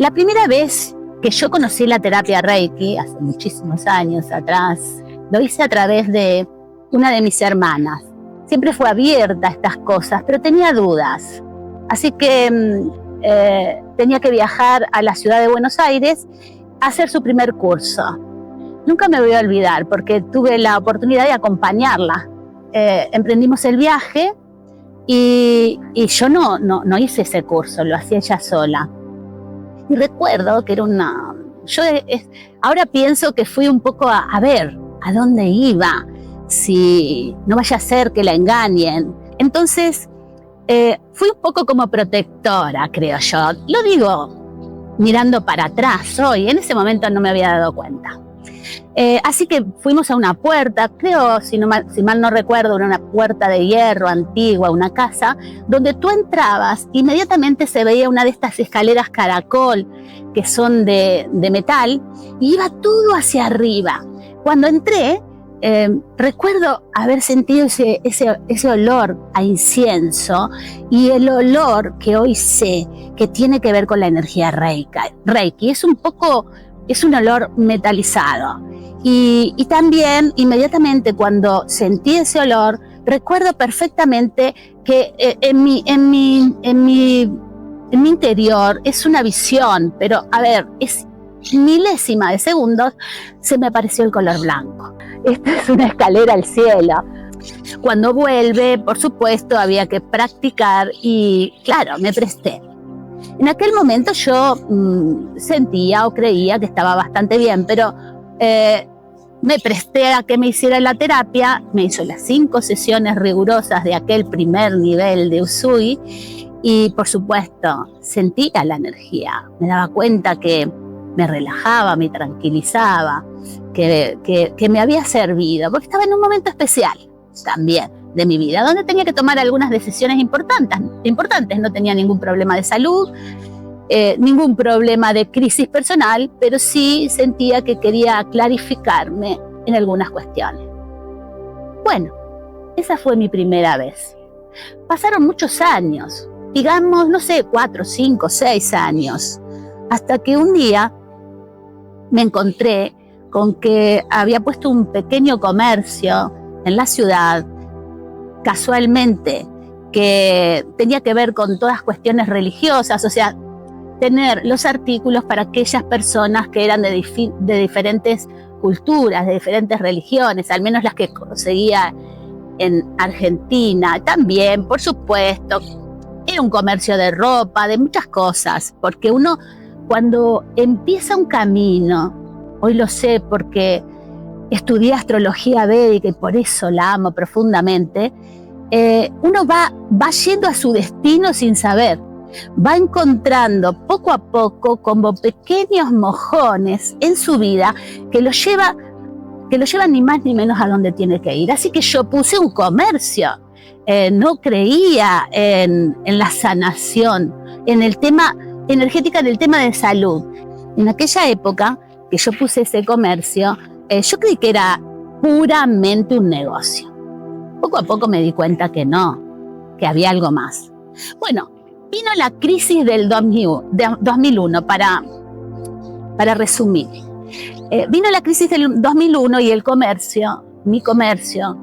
La primera vez que yo conocí la terapia Reiki, hace muchísimos años atrás, lo hice a través de una de mis hermanas. Siempre fue abierta a estas cosas, pero tenía dudas. Así que tenía que viajar a la ciudad de Buenos Aires a hacer su primer curso. Nunca me voy a olvidar porque tuve la oportunidad de acompañarla. Emprendimos el viaje y yo no hice ese curso, lo hacía ella sola. Y recuerdo que era ahora pienso que fui un poco a ver a dónde iba, si no vaya a ser que la engañen. Entonces, fui un poco como protectora, creo yo. Lo digo mirando para atrás hoy, en ese momento no me había dado cuenta. Así que fuimos a una puerta, creo, si mal no recuerdo, era una puerta de hierro antigua, una casa, donde tú entrabas, inmediatamente se veía una de estas escaleras caracol, que son de metal, y iba todo hacia arriba. Cuando entré, recuerdo haber sentido ese olor a incienso y el olor que hoy sé que tiene que ver con la energía Reiki. Es un olor metalizado. Y también, inmediatamente cuando sentí ese olor, recuerdo perfectamente que en mi interior es una visión, pero a ver, es milésima de segundos, se me apareció el color blanco. Esta es una escalera al cielo. Cuando vuelve, por supuesto, había que practicar y, claro, me presté. En aquel momento yo sentía o creía que estaba bastante bien, pero me presté a que me hiciera la terapia, me hizo las 5 sesiones rigurosas de aquel primer nivel de Usui y, por supuesto, sentía la energía. Me daba cuenta que me relajaba, me tranquilizaba, que me había servido, porque estaba en un momento especial también de mi vida, donde tenía que tomar algunas decisiones importantes. No tenía ningún problema de salud, ningún problema de crisis personal, pero sí sentía que quería clarificarme en algunas cuestiones. Bueno, esa fue mi primera vez. Pasaron muchos años, digamos, 4, 5, 6 años, hasta que un día me encontré con que había puesto un pequeño comercio en la ciudad, casualmente, que tenía que ver con todas cuestiones religiosas, o sea, tener los artículos para aquellas personas que eran de diferentes culturas, de diferentes religiones, al menos las que conseguía en Argentina. También, por supuesto, era un comercio de ropa, de muchas cosas, porque uno cuando empieza un camino, hoy lo sé porque estudié astrología védica y por eso la amo profundamente, uno va yendo a su destino sin saber. Va encontrando poco a poco como pequeños mojones en su vida que lo llevan ni más ni menos a donde tiene que ir. Así que yo puse un comercio, no creía en la sanación, en el tema energética, en el tema de salud. En aquella época que yo puse ese comercio, yo creí que era puramente un negocio. Poco a poco me di cuenta que no, que había algo más. Bueno, vino la crisis del 2001, para resumir. Vino la crisis del 2001 y mi comercio,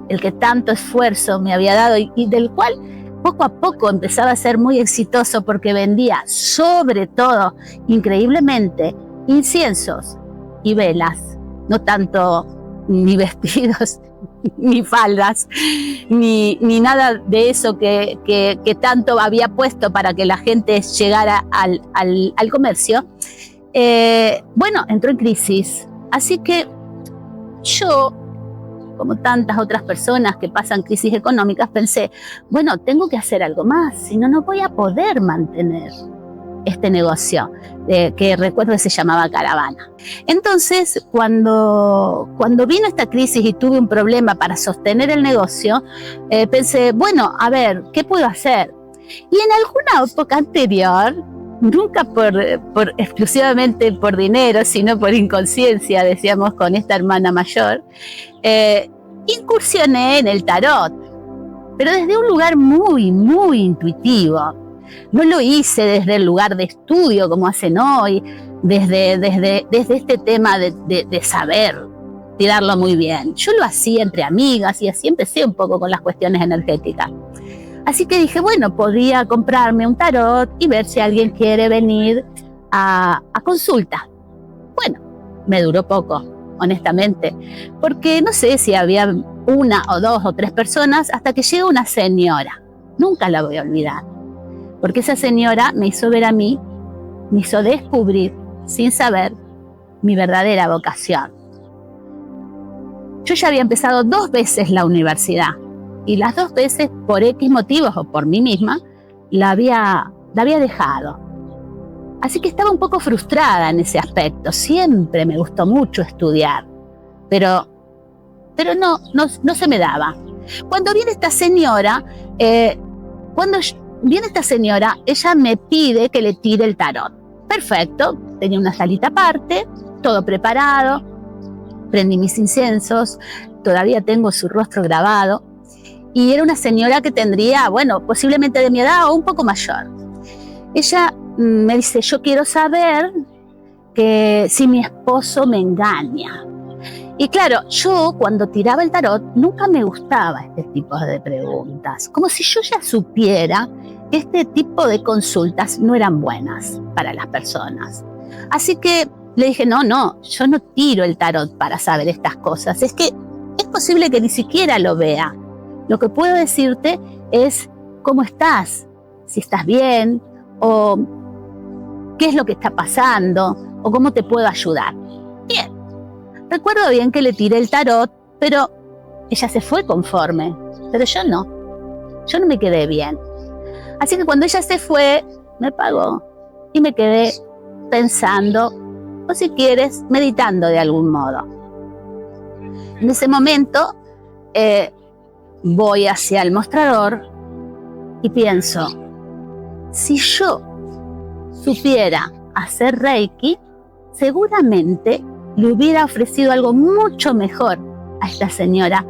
el que tanto esfuerzo me había dado y del cual poco a poco empezaba a ser muy exitoso porque vendía sobre todo, increíblemente, inciensos y velas, no tanto ni vestidos, ni faldas, ni nada de eso que tanto había puesto para que la gente llegara al comercio. Bueno, entró en crisis. Así que yo, como tantas otras personas que pasan crisis económicas, pensé, bueno, tengo que hacer algo más, si no, no voy a poder mantener este negocio, que recuerdo que se llamaba Caravana. Entonces, cuando vino esta crisis y tuve un problema para sostener el negocio, pensé, bueno, a ver, ¿qué puedo hacer? Y en alguna época anterior, nunca exclusivamente por dinero, sino por inconsciencia, decíamos con esta hermana mayor, incursioné en el tarot, pero desde un lugar muy, muy intuitivo. No lo hice desde el lugar de estudio como hacen hoy, desde este tema de saber tirarlo muy bien. Yo lo hacía entre amigas y así empecé un poco con las cuestiones energéticas. Así que dije, bueno, podría comprarme un tarot y ver si alguien quiere venir a consulta. Bueno, me duró poco, honestamente, porque no sé si había 1 o 2 o 3 personas hasta que llegó una señora. Nunca la voy a olvidar, porque esa señora me hizo ver a mí, me hizo descubrir, sin saber, mi verdadera vocación. Yo ya había empezado 2 veces la universidad y las 2 veces, por X motivos o por mí misma, la había dejado. Así que estaba un poco frustrada en ese aspecto. Siempre me gustó mucho estudiar, pero no se me daba. Cuando viene esta señora, ella me pide que le tire el tarot. Perfecto, tenía una salita aparte, todo preparado, prendí mis inciensos, todavía tengo su rostro grabado, y era una señora que tendría, bueno, posiblemente de mi edad o un poco mayor. Ella me dice, yo quiero saber que si mi esposo me engaña. Y claro, yo cuando tiraba el tarot nunca me gustaba este tipo de preguntas, como si yo ya supiera que este tipo de consultas no eran buenas para las personas. Así que le dije, no, yo no tiro el tarot para saber estas cosas, es que es posible que ni siquiera lo vea. Lo que puedo decirte es cómo estás, si estás bien, o qué es lo que está pasando, o cómo te puedo ayudar. Bien, recuerdo bien que le tiré el tarot, pero ella se fue conforme, pero yo no me quedé bien. Así que cuando ella se fue, me pagó y me quedé pensando, o si quieres, meditando de algún modo. En ese momento voy hacia el mostrador y pienso, si yo supiera hacer Reiki, seguramente le hubiera ofrecido algo mucho mejor a esta señora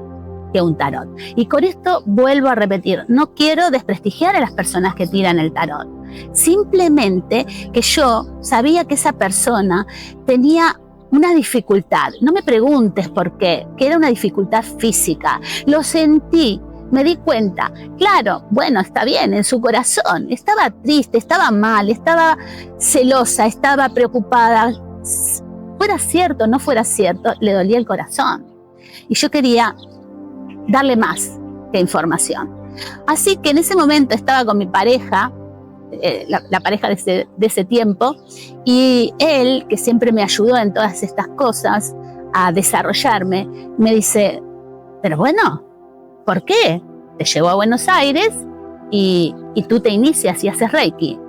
que un tarot. Y con esto vuelvo a repetir, no quiero desprestigiar a las personas que tiran el tarot. Simplemente que yo sabía que esa persona tenía una dificultad. No me preguntes por qué, que era una dificultad física. Lo sentí, me di cuenta. Claro, bueno, está bien, en su corazón. Estaba triste, estaba mal, estaba celosa, estaba preocupada. Fuera cierto o no fuera cierto, le dolía el corazón. Y yo quería darle más que información. Así que en ese momento estaba con mi pareja, la pareja de ese tiempo, y él, que siempre me ayudó en todas estas cosas a desarrollarme, me dice, pero bueno, ¿por qué? Te llevo a Buenos Aires y tú te inicias y haces Reiki.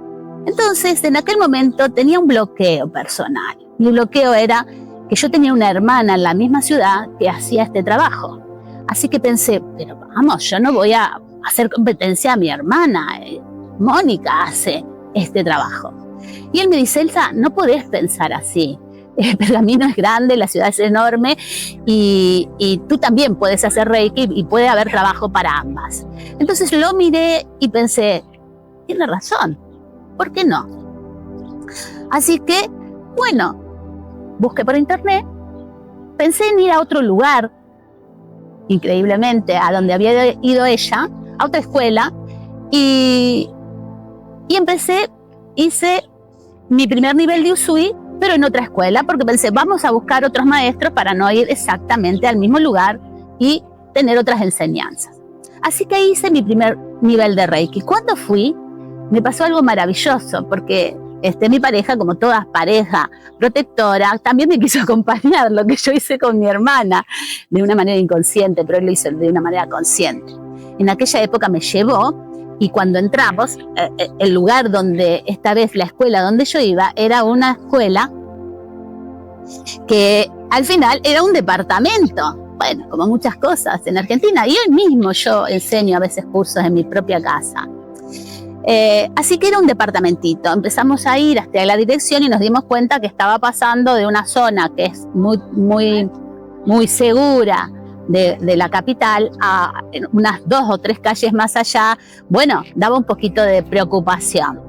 Entonces, en aquel momento tenía un bloqueo personal. Mi bloqueo era que yo tenía una hermana en la misma ciudad que hacía este trabajo. Así que pensé, pero vamos, yo no voy a hacer competencia a mi hermana. Mónica hace este trabajo. Y él me dice, Elsa, no podés pensar así. El Pergamino es grande, la ciudad es enorme y tú también puedes hacer Reiki y puede haber trabajo para ambas. Entonces lo miré y pensé, tiene razón, ¿por qué no? Así que, bueno, busqué por internet, pensé en ir a otro lugar, increíblemente, a donde había ido ella, a otra escuela, y hice mi primer nivel de Usui, pero en otra escuela, porque pensé, vamos a buscar otros maestros para no ir exactamente al mismo lugar y tener otras enseñanzas. Así que hice mi primer nivel de Reiki. Cuando fui, me pasó algo maravilloso, porque mi pareja, como toda pareja protectora, también me quiso acompañar, lo que yo hice con mi hermana, de una manera inconsciente, pero él lo hizo de una manera consciente. En aquella época me llevó, y cuando entramos, el lugar donde, esta vez la escuela donde yo iba, era una escuela que al final era un departamento. Bueno, como muchas cosas en Argentina, y hoy mismo yo enseño a veces cursos en mi propia casa. Así que era un departamentito. Empezamos a ir hasta la dirección y nos dimos cuenta que estaba pasando de una zona que es muy segura de la capital a unas 2 o 3 calles más allá, bueno, daba un poquito de preocupación.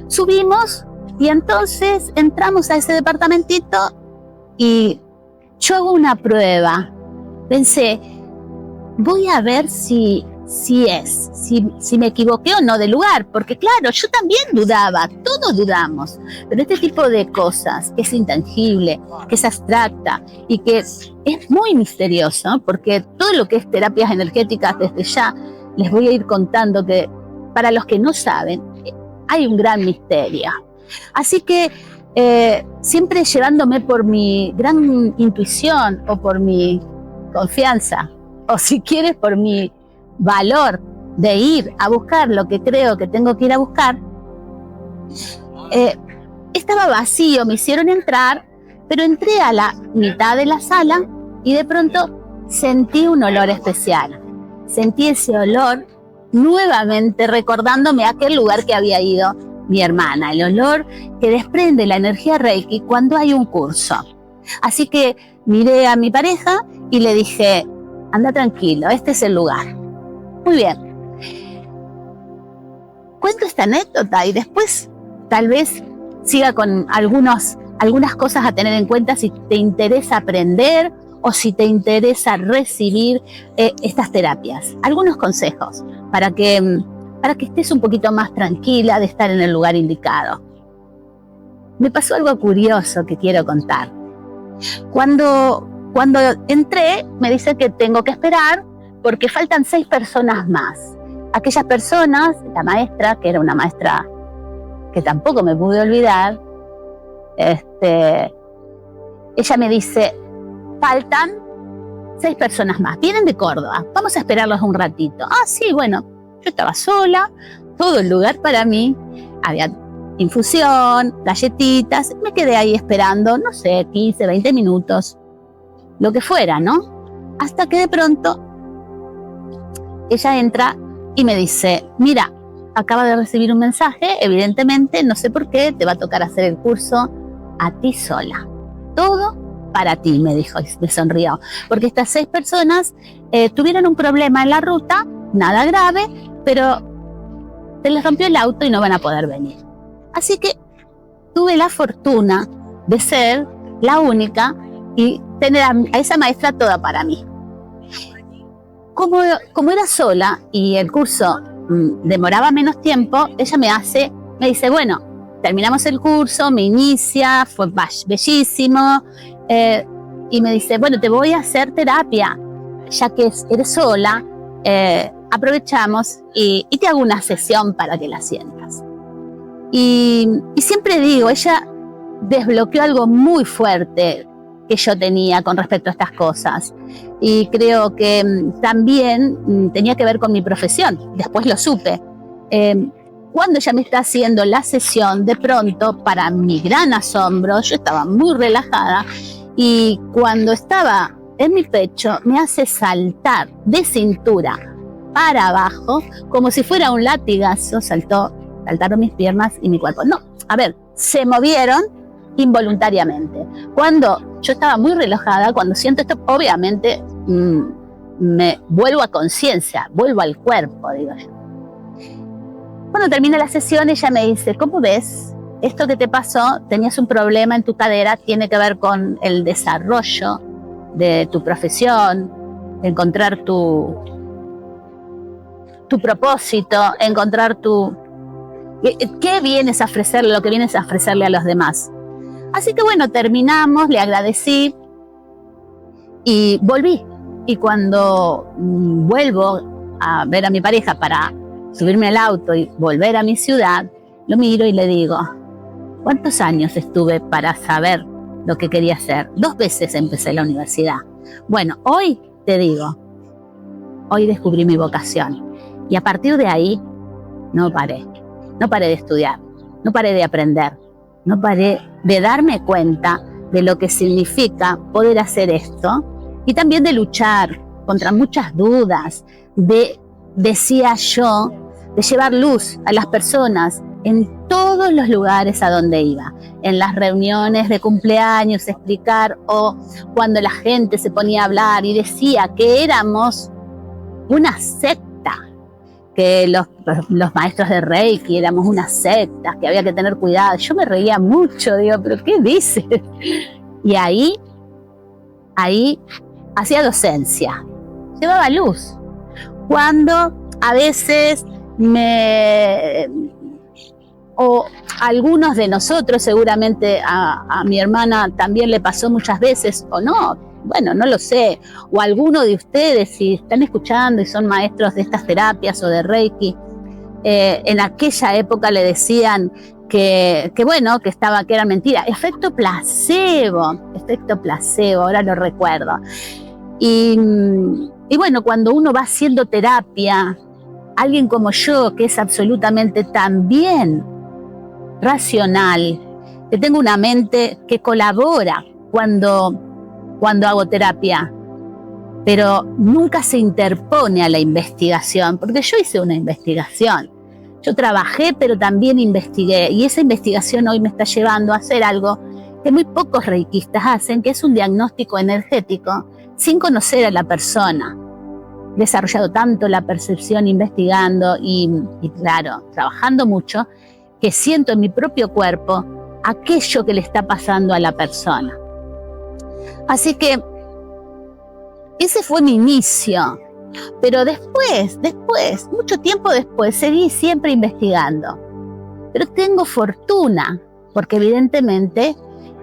Subimos y entonces entramos a ese departamentito y yo hago una prueba. Pensé, voy a ver si me equivoqué o no de lugar, porque claro, yo también dudaba, todos dudamos, pero este tipo de cosas, que es intangible, que es abstracta y que es muy misterioso, porque todo lo que es terapias energéticas, desde ya les voy a ir contando que para los que no saben, hay un gran misterio. Así que siempre llevándome por mi gran intuición o por mi confianza, o si quieres por mi valor de ir a buscar lo que creo que tengo que ir a buscar, estaba vacío, me hicieron entrar, pero entré a la mitad de la sala y de pronto sentí un olor especial. Sentí ese olor nuevamente recordándome aquel lugar que había ido mi hermana, el olor que desprende la energía Reiki cuando hay un curso. Así que miré a mi pareja y le dije, anda tranquilo, este es el lugar. Muy bien. Cuento esta anécdota y después tal vez siga con algunas cosas a tener en cuenta si te interesa aprender o si te interesa recibir estas terapias. Algunos consejos para que estés un poquito más tranquila de estar en el lugar indicado. Me pasó algo curioso que quiero contar. Cuando entré, me dice que tengo que esperar porque faltan 6 personas más. Aquellas personas, la maestra, que era una maestra que tampoco me pude olvidar, ella me dice, faltan 6 personas más, vienen de Córdoba, vamos a esperarlos un ratito. Ah, sí, bueno, yo estaba sola, todo el lugar para mí, había infusión, galletitas, me quedé ahí esperando, no sé, 15, 20 minutos, lo que fuera, ¿no? Hasta que de pronto ella entra y me dice, mira, acaba de recibir un mensaje, evidentemente, no sé por qué, te va a tocar hacer el curso a ti sola. Todo para ti, me dijo y me sonrió. Porque estas 6 personas tuvieron un problema en la ruta, nada grave, pero se les rompió el auto y no van a poder venir. Así que tuve la fortuna de ser la única y tener a esa maestra toda para mí. Como era sola y el curso demoraba menos tiempo, ella me dice, bueno, terminamos el curso, me inicia, fue bellísimo, y me dice, bueno, te voy a hacer terapia, ya que eres sola, aprovechamos y te hago una sesión para que la sientas. Y siempre digo, ella desbloqueó algo muy fuerte que yo tenía con respecto a estas cosas. Y creo que también tenía que ver con mi profesión. Después lo supe. Cuando ella me está haciendo la sesión, de pronto, para mi gran asombro, yo estaba muy relajada y cuando estaba en mi pecho, me hace saltar de cintura para abajo, como si fuera un latigazo, saltaron mis piernas y mi cuerpo. No, a ver, se movieron involuntariamente. Cuando yo estaba muy relajada, cuando siento esto, obviamente me vuelvo a conciencia, vuelvo al cuerpo, digo yo. Cuando termina la sesión, ella me dice, ¿cómo ves? Esto que te pasó, tenías un problema en tu cadera, tiene que ver con el desarrollo de tu profesión, encontrar tu propósito, encontrar qué vienes a ofrecerle, lo que vienes a ofrecerle a los demás. Así que bueno, terminamos, le agradecí y volví. Y cuando vuelvo a ver a mi pareja para subirme al auto y volver a mi ciudad, lo miro y le digo, ¿cuántos años estuve para saber lo que quería hacer? 2 veces empecé la universidad. Bueno, hoy te digo, hoy descubrí mi vocación. Y a partir de ahí, no paré de estudiar, no paré de aprender, no paré de darme cuenta de lo que significa poder hacer esto y también de luchar contra muchas dudas, decía yo, de llevar luz a las personas en todos los lugares a donde iba, en las reuniones de cumpleaños, explicar, o cuando la gente se ponía a hablar y decía que éramos una secta, que los maestros de Reiki éramos una secta, que había que tener cuidado. Yo me reía mucho, digo, ¿pero qué dices? Y ahí hacía docencia, llevaba luz. Cuando a veces o algunos de nosotros, seguramente a mi hermana también le pasó muchas veces, o no, bueno, no lo sé, o alguno de ustedes, si están escuchando y son maestros de estas terapias o de Reiki, en aquella época le decían que era mentira. Efecto placebo, ahora lo recuerdo. Y bueno, cuando uno va haciendo terapia, alguien como yo, que es absolutamente también racional, que tengo una mente que colabora cuando hago terapia, pero nunca se interpone a la investigación, porque yo hice una investigación. Yo trabajé, pero también investigué, y esa investigación hoy me está llevando a hacer algo que muy pocos reikistas hacen, que es un diagnóstico energético sin conocer a la persona. He desarrollado tanto la percepción investigando y claro, trabajando mucho, que siento en mi propio cuerpo aquello que le está pasando a la persona. Así que ese fue mi inicio, pero después, mucho tiempo después, seguí siempre investigando. Pero tengo fortuna, porque evidentemente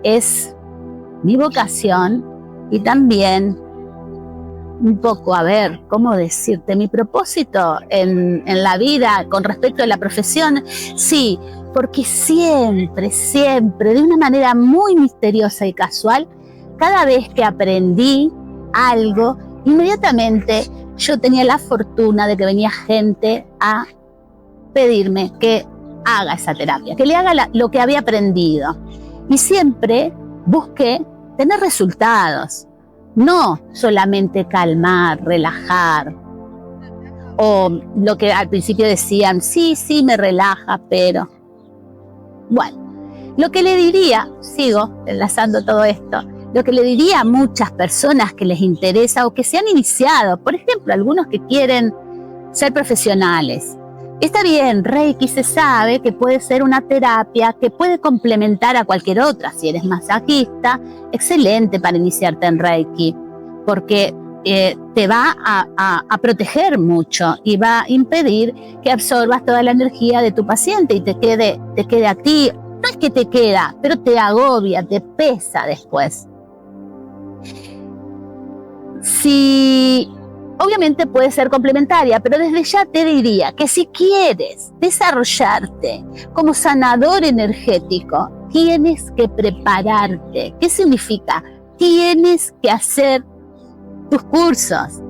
es mi vocación y también un poco, ¿cómo decirte? Mi propósito en la vida con respecto a la profesión, sí, porque siempre, de una manera muy misteriosa y casual, cada vez que aprendí algo, inmediatamente yo tenía la fortuna de que venía gente a pedirme que haga esa terapia, que le haga lo que había aprendido. Y siempre busqué tener resultados, no solamente calmar, relajar, o lo que al principio decían, sí, me relaja, pero... Bueno, lo que le diría, sigo enlazando todo esto, lo que le diría a muchas personas que les interesa o que se han iniciado, por ejemplo, algunos que quieren ser profesionales. Está bien, Reiki se sabe que puede ser una terapia que puede complementar a cualquier otra. Si eres masajista, excelente para iniciarte en Reiki, porque te va a proteger mucho y va a impedir que absorbas toda la energía de tu paciente y te quede a ti. No es que te queda, pero te agobia, te pesa después. Sí, obviamente puede ser complementaria, pero desde ya te diría que si quieres desarrollarte como sanador energético, tienes que prepararte. ¿Qué significa? Tienes que hacer tus cursos.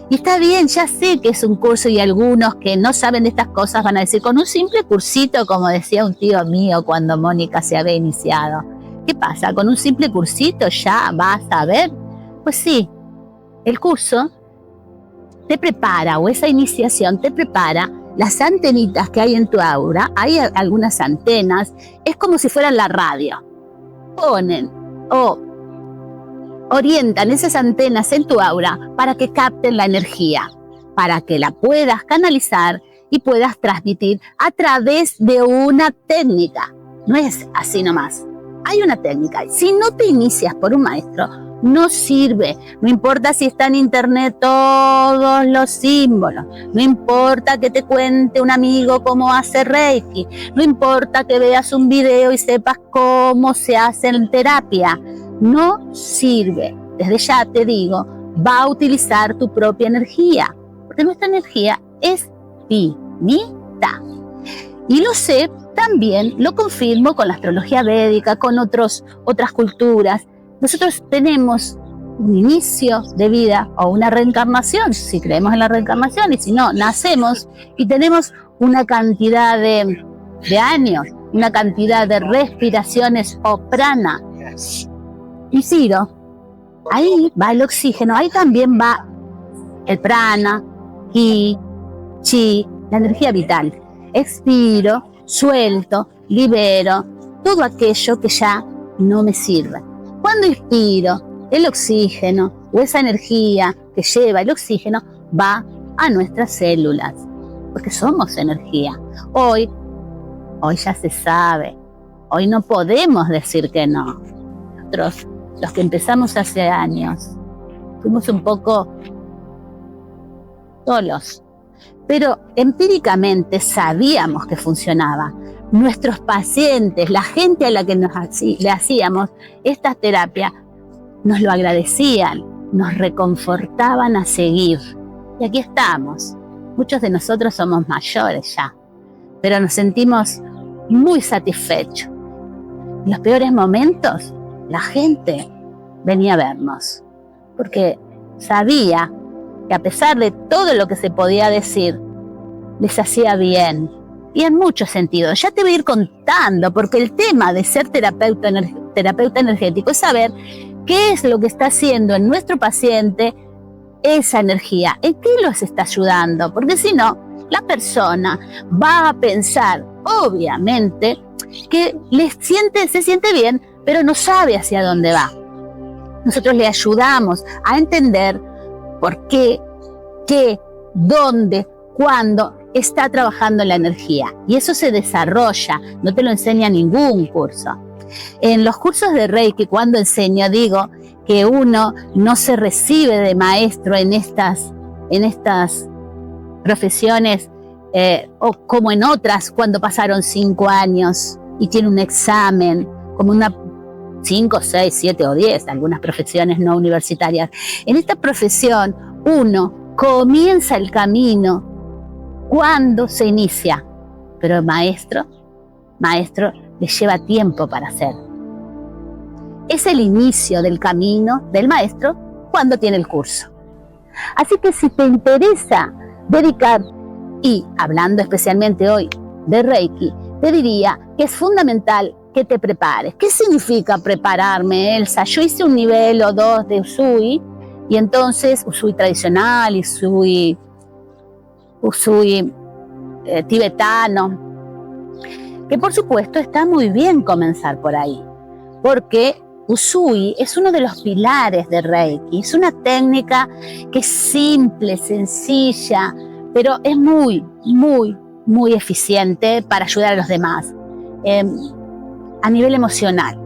Y está bien, ya sé que es un curso y algunos que no saben de estas cosas van a decir, con un simple cursito, como decía un tío mío cuando Mónica se había iniciado. ¿Qué pasa? ¿Con un simple cursito ya vas a ver? Pues sí, el curso te prepara, o esa iniciación te prepara las antenitas que hay en tu aura. Hay algunas antenas, es como si fueran la radio. Ponen o orientan esas antenas en tu aura para que capten la energía, para que la puedas canalizar y puedas transmitir a través de una técnica. No es así nomás. Hay una técnica. Si no te inicias por un maestro, no sirve. No importa si está en internet todos los símbolos. No importa que te cuente un amigo cómo hace Reiki. No importa que veas un video y sepas cómo se hace en terapia. No sirve. Desde ya te digo, va a utilizar tu propia energía. Porque nuestra energía es finita. Y lo sé, también lo confirmo con la astrología védica, con otras culturas. Nosotros tenemos un inicio de vida o una reencarnación, si creemos en la reencarnación, y si no, nacemos y tenemos una cantidad de años, una cantidad de respiraciones o prana. Y Ciro, ahí va el oxígeno, ahí también va el prana, ki, chi, la energía vital. Expiro, suelto, libero todo aquello que ya no me sirve. Cuando inspiro, el oxígeno o esa energía que lleva el oxígeno va a nuestras células, porque somos energía. Hoy ya se sabe, hoy no podemos decir que no. Nosotros, los que empezamos hace años, fuimos un poco solos, pero empíricamente sabíamos que funcionaba. Nuestros pacientes, la gente a la que le hacíamos esta terapia, nos lo agradecían, nos reconfortaban a seguir. Y aquí estamos. Muchos de nosotros somos mayores ya, pero nos sentimos muy satisfechos. En los peores momentos, la gente venía a vernos, porque sabía que a pesar de todo lo que se podía decir, les hacía bien. Y en muchos sentidos. Ya te voy a ir contando, porque el tema de ser terapeuta energético es saber qué es lo que está haciendo en nuestro paciente esa energía, en qué los está ayudando, porque si no, la persona va a pensar, obviamente, que se siente bien, pero no sabe hacia dónde va. Nosotros le ayudamos a entender por qué, dónde, cuándo está trabajando la energía. Y eso se desarrolla, no te lo enseña ningún curso. En los cursos de Reiki, cuando enseño, digo que uno no se recibe de maestro en estas profesiones o como en otras, cuando pasaron 5 años y tiene un examen, como 5, 6, 7 o 10, algunas profesiones no universitarias. En esta profesión, uno comienza el camino cuando se inicia, pero el maestro le lleva tiempo para hacer. Es el inicio del camino del maestro cuando tiene el curso. Así que si te interesa dedicar, y hablando especialmente hoy de Reiki, te diría que es fundamental que te prepares. ¿Qué significa prepararme, Elsa? Yo hice un nivel o 2 de Usui, y entonces Usui tradicional y Usui tibetano, que por supuesto está muy bien comenzar por ahí, porque Usui es uno de los pilares de Reiki. Es una técnica que es simple, sencilla, pero es muy, muy, muy eficiente para ayudar a los demás a nivel emocional.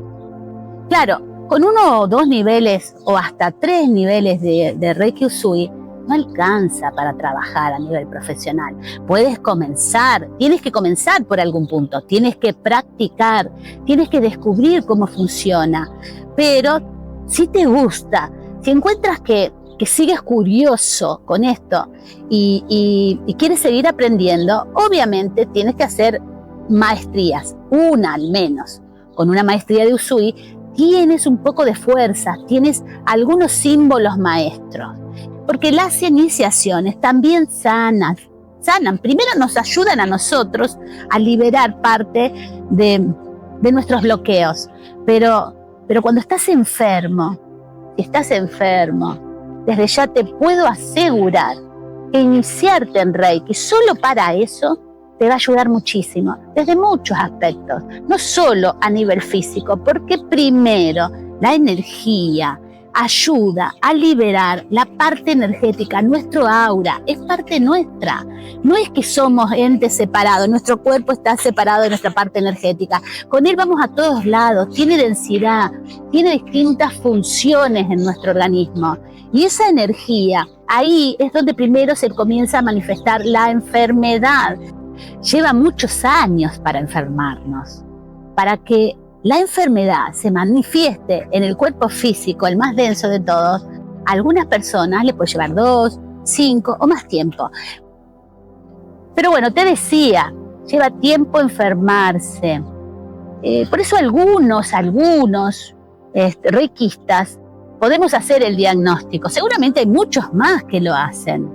Claro, con 1 o 2 niveles o hasta 3 niveles de Reiki Usui no alcanza para trabajar a nivel profesional. Puedes comenzar, tienes que comenzar por algún punto, tienes que practicar, tienes que descubrir cómo funciona. Pero si te gusta, si encuentras que sigues curioso con esto y quieres seguir aprendiendo, obviamente tienes que hacer maestrías, una al menos. Con una maestría de Usui tienes un poco de fuerza, tienes algunos símbolos maestros. Porque las iniciaciones también sanan. Primero nos ayudan a nosotros a liberar parte de nuestros bloqueos. Pero cuando estás enfermo, desde ya te puedo asegurar que iniciarte en Reiki solo para eso te va a ayudar muchísimo, desde muchos aspectos, no solo a nivel físico, porque primero la energía ayuda a liberar la parte energética. Nuestro aura es parte nuestra. No es que somos entes separados, nuestro cuerpo está separado de nuestra parte energética. Con él vamos a todos lados, tiene densidad, tiene distintas funciones en nuestro organismo. Y esa energía, ahí es donde primero se comienza a manifestar la enfermedad. Lleva muchos años para enfermarnos, para que la enfermedad se manifieste en el cuerpo físico, el más denso de todos. A algunas personas le puede llevar 2, 5 o más tiempo. Pero bueno, te decía, lleva tiempo enfermarse. Por eso algunos reikistas podemos hacer el diagnóstico. Seguramente hay muchos más que lo hacen.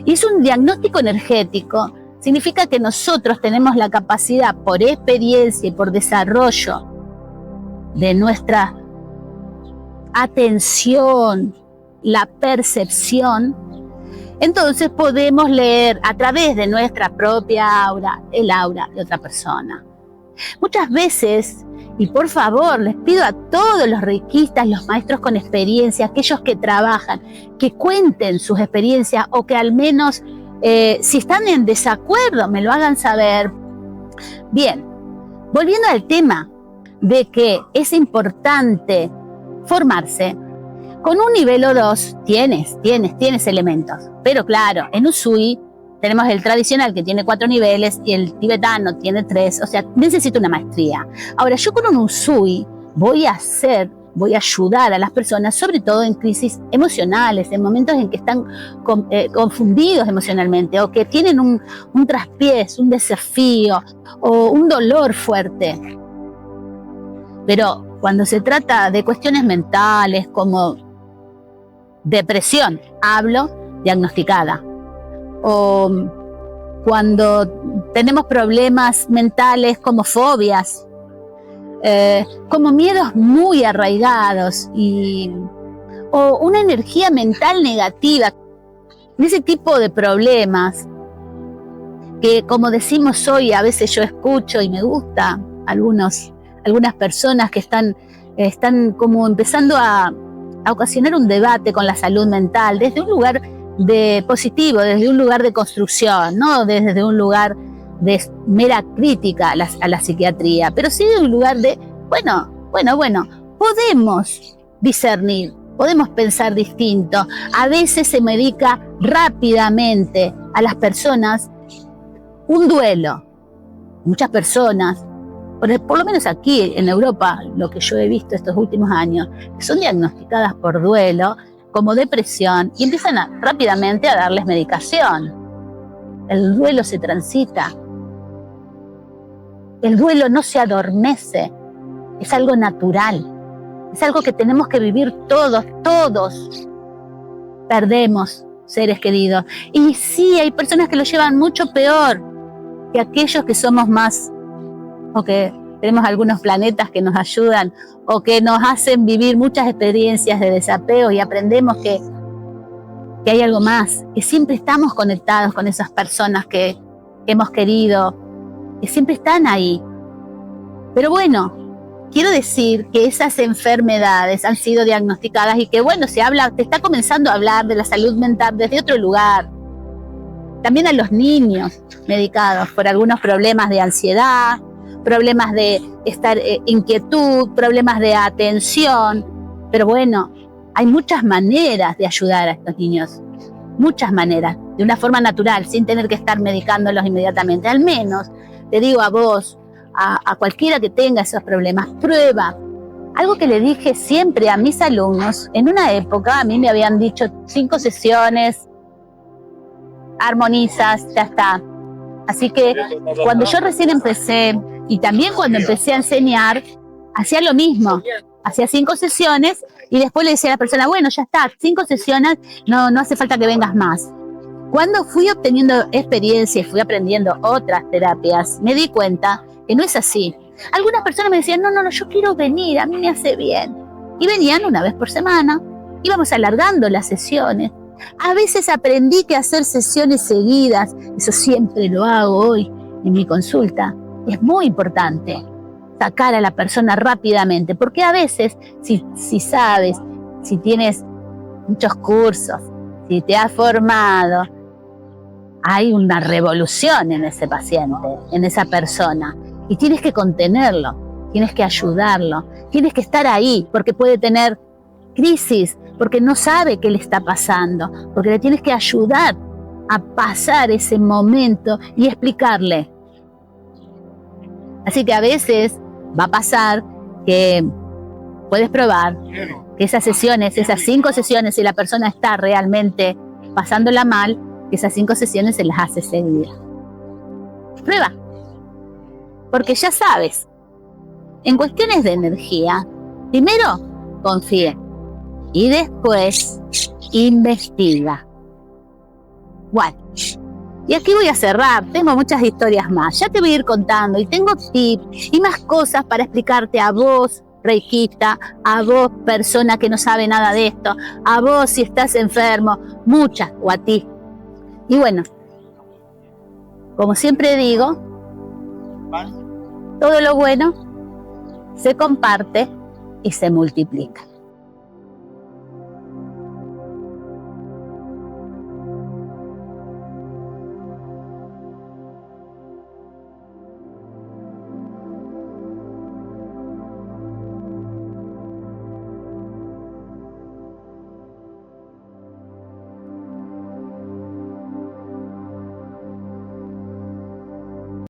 Y es un diagnóstico energético. Significa que nosotros tenemos la capacidad, por experiencia y por desarrollo de nuestra atención, la percepción, Entonces podemos leer a través de nuestra propia aura, el aura de otra persona. Muchas veces, y por favor, les pido a todos los reikistas, los maestros con experiencia, aquellos que trabajan, que cuenten sus experiencias o que al menos, si están en desacuerdo, me lo hagan saber. Bien, volviendo al tema de que es importante formarse, con un nivel O2 tienes elementos, pero claro, en Usui tenemos el tradicional que tiene 4 niveles y el tibetano tiene 3, o sea, necesito una maestría. Ahora, yo con un Usui voy a ayudar a las personas, sobre todo en crisis emocionales, en momentos en que están confundidos emocionalmente o que tienen un traspiés, un desafío o un dolor fuerte. Pero cuando se trata de cuestiones mentales como depresión, hablo diagnosticada. O cuando tenemos problemas mentales como fobias, como miedos muy arraigados o una energía mental negativa, ese tipo de problemas que, como decimos hoy, a veces yo escucho y me gusta algunas personas que están como empezando a ocasionar un debate con la salud mental desde un lugar de positivo, desde un lugar de construcción, no desde un lugar de mera crítica a la psiquiatría, pero sí de un lugar de, bueno, podemos discernir, podemos pensar distinto. A veces se medica rápidamente a las personas un duelo. Muchas personas, por lo menos aquí en Europa, lo que yo he visto estos últimos años, son diagnosticadas por duelo, como depresión, y empiezan rápidamente a darles medicación. El duelo se transita. El duelo no se adormece. Es algo natural. Es algo que tenemos que vivir todos. Perdemos seres queridos. Y sí, hay personas que lo llevan mucho peor que aquellos que somos más, o que tenemos algunos planetas que nos ayudan o que nos hacen vivir muchas experiencias de desapego y aprendemos que hay algo más, que siempre estamos conectados con esas personas que hemos querido, que siempre están ahí. Pero bueno, quiero decir que esas enfermedades han sido diagnosticadas y que se está comenzando a hablar de la salud mental desde otro lugar. También a los niños medicados por algunos problemas de ansiedad, problemas de inquietud, problemas de atención. Pero hay muchas maneras de ayudar a estos niños, muchas maneras, de una forma natural, sin tener que estar medicándolos inmediatamente. Al menos, te digo a vos, a cualquiera que tenga esos problemas, prueba. Algo que le dije siempre a mis alumnos, en una época a mí me habían dicho 5 sesiones, armonizas, ya está. Así que cuando yo recién empecé, y también cuando empecé a enseñar, hacía lo mismo. Hacía 5 sesiones y después le decía a la persona, ya está, 5 sesiones, no hace falta que vengas más. Cuando fui obteniendo experiencia y fui aprendiendo otras terapias, me di cuenta que no es así. Algunas personas me decían, no, yo quiero venir, a mí me hace bien. Y venían una vez por semana, íbamos alargando las sesiones. A veces aprendí que hacer sesiones seguidas, eso siempre lo hago hoy en mi consulta, es muy importante. Sacar a la persona rápidamente, porque a veces, si sabes, si tienes muchos cursos, si te has formado, hay una revolución en ese paciente, en esa persona, y tienes que contenerlo, tienes que ayudarlo, tienes que estar ahí, porque puede tener crisis, porque no sabe qué le está pasando, porque le tienes que ayudar a pasar ese momento y explicarle. Así que a veces va a pasar que puedes probar que esas sesiones, esas 5 sesiones, si la persona está realmente pasándola mal, que esas 5 sesiones se las hace seguir. Prueba, porque ya sabes, en cuestiones de energía, primero confía y después investiga. Bueno, y aquí voy a cerrar, tengo muchas historias más, ya te voy a ir contando y tengo tips y más cosas para explicarte a vos, reikista, a vos, persona que no sabe nada de esto, a vos si estás enfermo, muchas, o a ti Y bueno, como siempre digo, todo lo bueno se comparte y se multiplica.